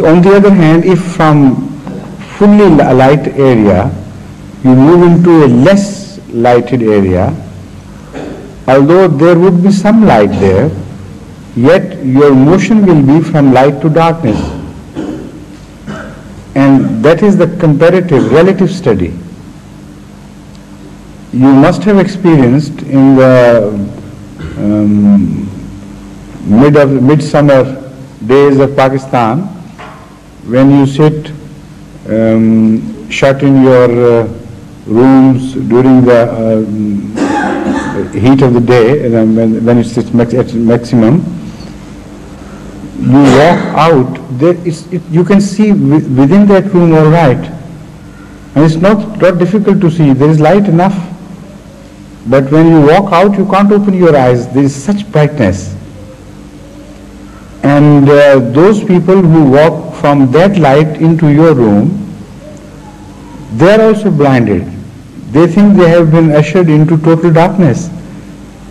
On the other hand, if from fully light area you move into a less lighted area, although there would be some light there, yet your motion will be from light to darkness. And that is the comparative, relative study. You must have experienced in the midsummer days of Pakistan, when you sit shut in your rooms during the heat of the day, when it's at maximum, you walk out, you can see within that room all right. And it's not difficult to see, there is light enough. But when you walk out, you can't open your eyes, there is such brightness. And those people who walk from that light into your room, they are also blinded. They think they have been ushered into total darkness.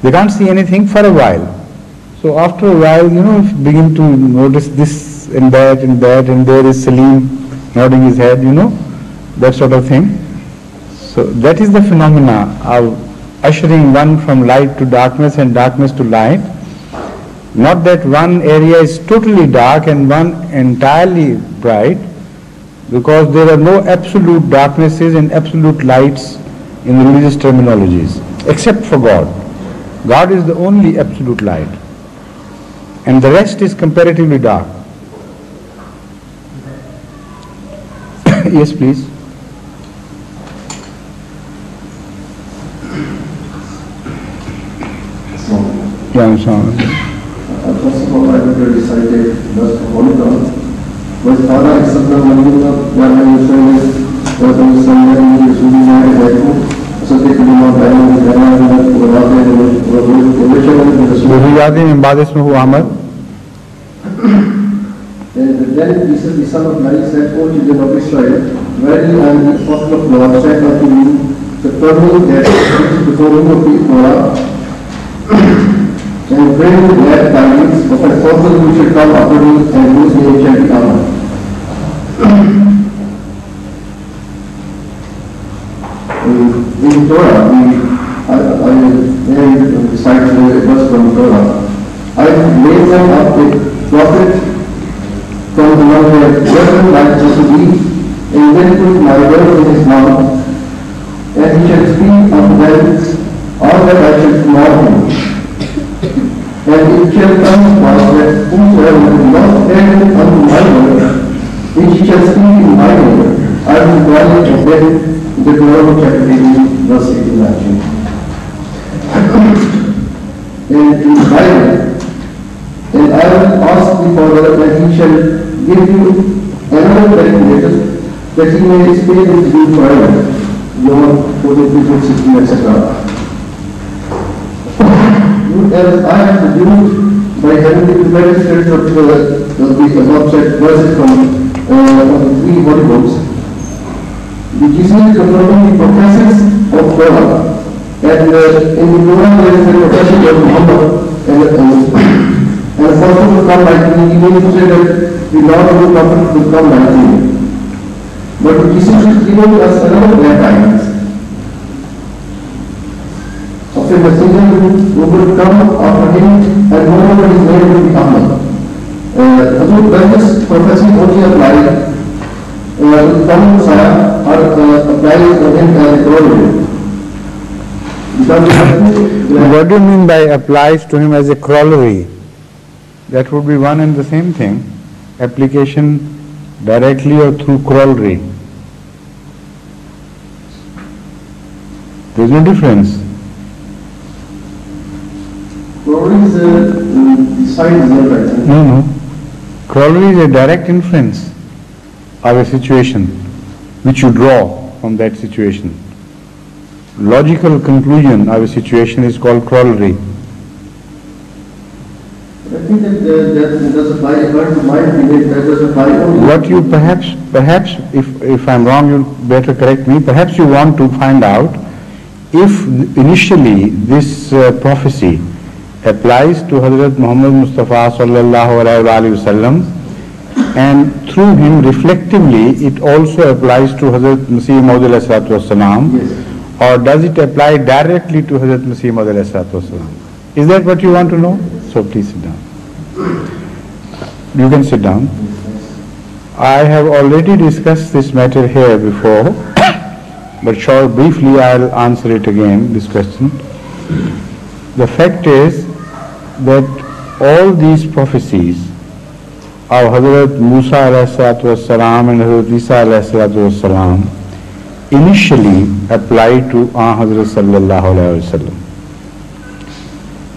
They can't see anything for a while. So after a while, begin to notice this and that, and there is Salim nodding his head, that sort of thing. So that is the phenomena of ushering one from light to darkness and darkness to light. Not that one area is totally dark and one entirely bright, because there are no absolute darknesses and absolute lights in religious terminologies, except for God. God is the only absolute light, and the rest is comparatively dark. Yes, please. Yeah, I'm sorry. First of all, I would have decided just to hold it on. But father accepted one of what I was saying is, was on Sunday, he was really mad at that. So they could not buy him with them, and then he said, the son of Mary said, O children of Israel, verily I am the apostle of Lord, said unto you, the turning that is before you of the Torah, and bring glad tidings of an apostle who shall come after me, and whose name shall be honored. In Torah, I recite a verse from Torah. I made them up a prophet from the one who had given righteous to thee, and then put my word in his mouth, and he shall speak unto them all that I shall command him. And it shall come to pass that whosoever will not hearken unto my word, which he shall speak in my name, I will violate of them the Torah chapter 18, verse 18 actually. And in the Bible, and I will ask the Father that he shall give you another regulator, that he may stay with you forever. John 14:16, etc. As I have to do by having the prepared scripture of the object verses from the three holy books, the Jesus is confirming the professions of Torah, and in the Torah there is the profession of Muhammad, and the apostle will come like me. He means to say that the Lord of the prophet will come like me. But Jesus is giving us another glad tidings of a messenger who will come after him, and moreover his name will be Ahmad. When this prophecy only applied, the coming Messiah applies to him as a corollary. What do you mean by applies to him as a corollary? That would be one and the same thing. Application directly or through corollary. There is no difference. Corollary is the side result, I think. No. Corollary is a direct inference of a situation which you draw from that situation. Logical conclusion of a situation is called corollary. I think that does apply, according to my opinion, that does apply only. What you perhaps, if I'm wrong, you better correct me, perhaps you want to find out if initially this prophecy applies to Hazrat Muhammad Mustafa sallallahu alaihi wasallam, and through him reflectively it also applies to Hazrat Masih Maud alayhi salatu wassalam, Yes. or does it apply directly to Hazrat Masih Maud alayhi salatu wassalam? Is that what you want to know? So please sit down. You can sit down. I have already discussed this matter here before, but briefly I'll answer it again, this question. The fact is that all these prophecies of Hazrat Musa alayhi salatu wassalam and Hazrat Isa alayhi salatu wassalam initially applied to Hazrat sallallahu alayhi wasallam.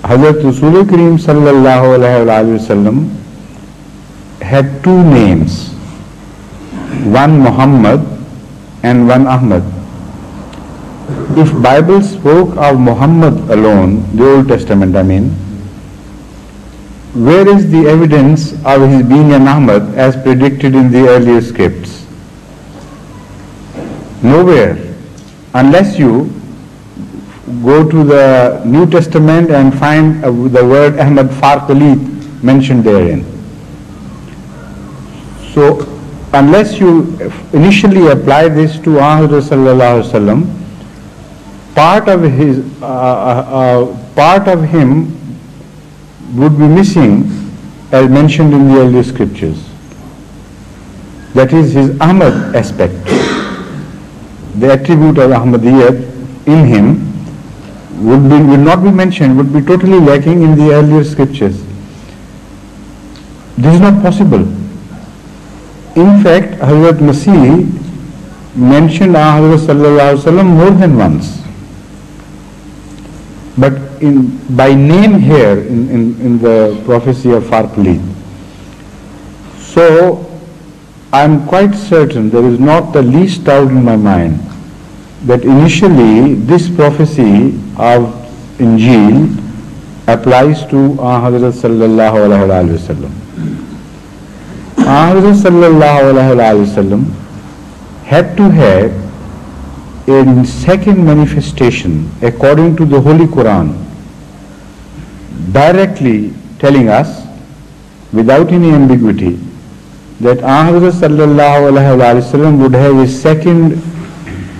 Hazrat Rasul Kareem sallallahu alayhi wasallam had two names, one Muhammad and one Ahmad. If Bible spoke of Muhammad alone, the Old Testament I mean, where is the evidence of his being an Ahmad as predicted in the earlier scripts? Nowhere, unless you go to the New Testament and find the word Ahmad Farqalit mentioned therein. So unless you initially apply this to Hazrat sallallahu alaihi wasallam, part of him would be missing as mentioned in the earlier scriptures. That is his Ahmad aspect. The attribute of Ahmadiyyat in him would not be mentioned, would be totally lacking in the earlier scriptures. This is not possible. In fact, Hazrat Masih mentioned Hazrat sallallahu alaihi wasallam more than once. But by name here in the prophecy of Farqalit. So I am quite certain, there is not the least doubt in my mind, that initially this prophecy of Injil applies to Hazrat sallallahu alaihi wasallam. Hazrat sallallahu alaihi wasallam had to have a second manifestation according to the Holy Quran, directly telling us without any ambiguity that Hazrat sallallahu alaihi wasallam would have a second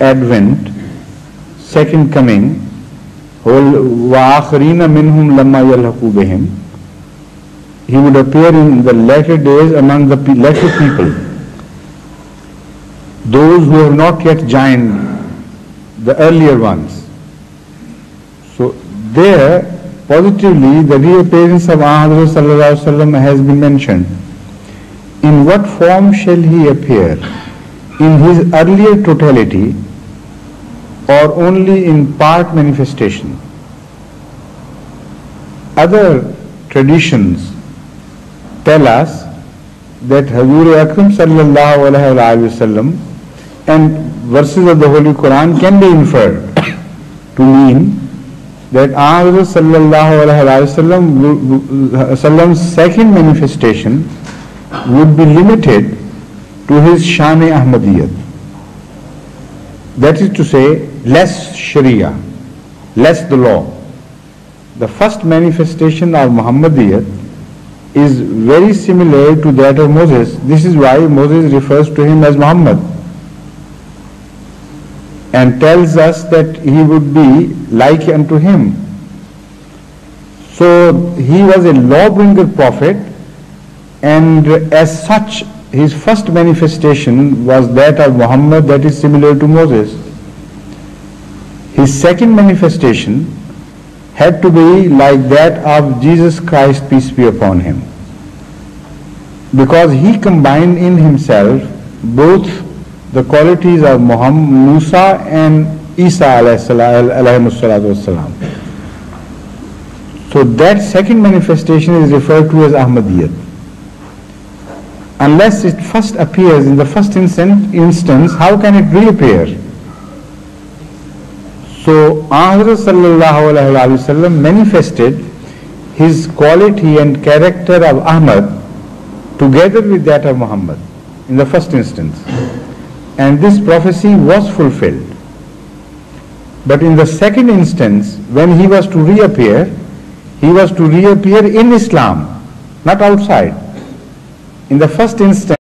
advent, second coming, وَآخَرِينَ مِنْهُمْ لَمَّا يَلْحَقُوا بِهِمْ. He would appear in the latter days among the latter people, those who have not yet joined the earlier ones. So there, positively, the reappearance of Hazrat sallallahu alaihi wasallam has been mentioned. In what form shall he appear? In his earlier totality or only in part manifestation? Other traditions tell us that Hazur Akram sallallahu alaihi wasallam and verses of the Holy Quran can be inferred to mean that Hazrat sallallahu alaihi wasallam's second manifestation would be limited to his Shan-e Ahmadiyyat. That is to say, less Sharia, less the law. The first manifestation of Muhammadiyyat is very similar to that of Moses. This is why Moses refers to him as Muhammad and tells us that he would be like unto him. So he was a law-bringer prophet, and as such his first manifestation was that of Muhammad, that is similar to Moses. His second manifestation had to be like that of Jesus Christ, peace be upon him, because he combined in himself both the qualities of Musa and Isa alayhi salatu wassalam. So that second manifestation is referred to as Ahmadiyyat. Unless it first appears in the first instance, how can it reappear? So Hazrat sallallahu alaihi wasallam manifested his quality and character of Ahmad together with that of Muhammad in the first instance, and this prophecy was fulfilled. But in the second instance, when he was to reappear in Islam, not outside. In the first instance,